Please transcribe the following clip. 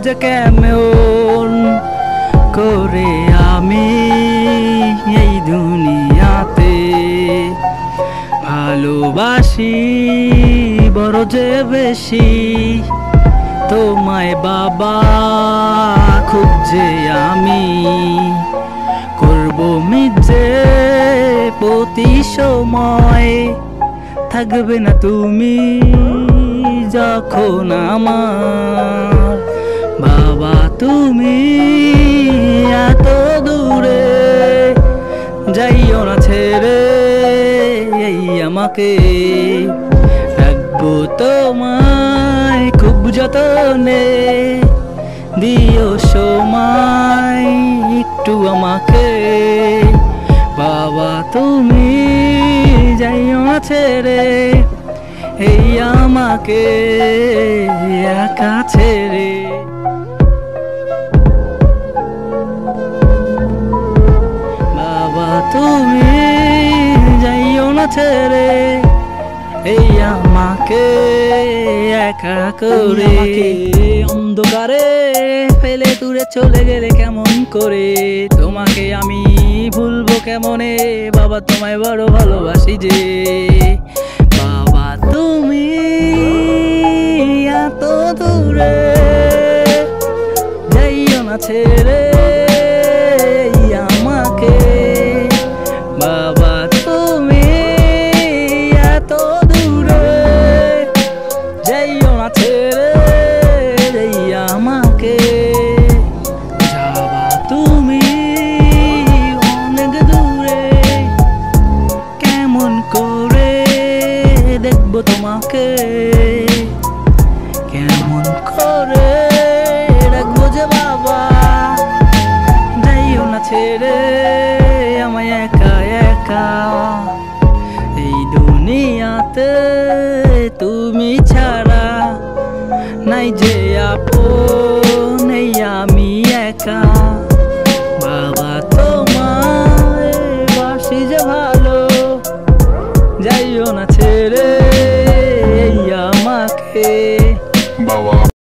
যে কেমন করে আমি এই দুনিয়াতে ভালোবাসি বড় যে বেশি তোমায় বাবা, খুব যে আমি করব মিথ্যে প্রতি সময়, থাকবে না তুমি যখন আমার বাবা। তুমি এত দূরে যাইও না ছেড়ে এই আমাকে, রাখবো তোমায় খুব যতনে, দিও সময় একটু আমাকে বাবা। তুমি যাইও না ছেড়ে এই আমাকে একা ছেড়ে। বাবা তুমি যাইও না ছেড়ে এই আমাকে একা করে। অন্ধকারে ফেলে দূরে চলে গেলে কেমন করে, তোমাকে আমি ভুলবো কেমনে বাবা, তোমায় বড় ভালোবাসি যে বাবা। তুমি এত দূরে যাইও না ছেড়ে আমাকে বাবা। তুমি এত দূরে যাইও না ছেড়ে আমাকে বাবা। তুমি অনেক দূরে, কেমন করে দেখবো তোমাকে, কেমন করে রাখবো যে বাবা। যাইও না ছেড়ে আমায় একা একা এই দুনিয়াতে, তুমি ছাড়া নাই যে আপন এই আমি একা।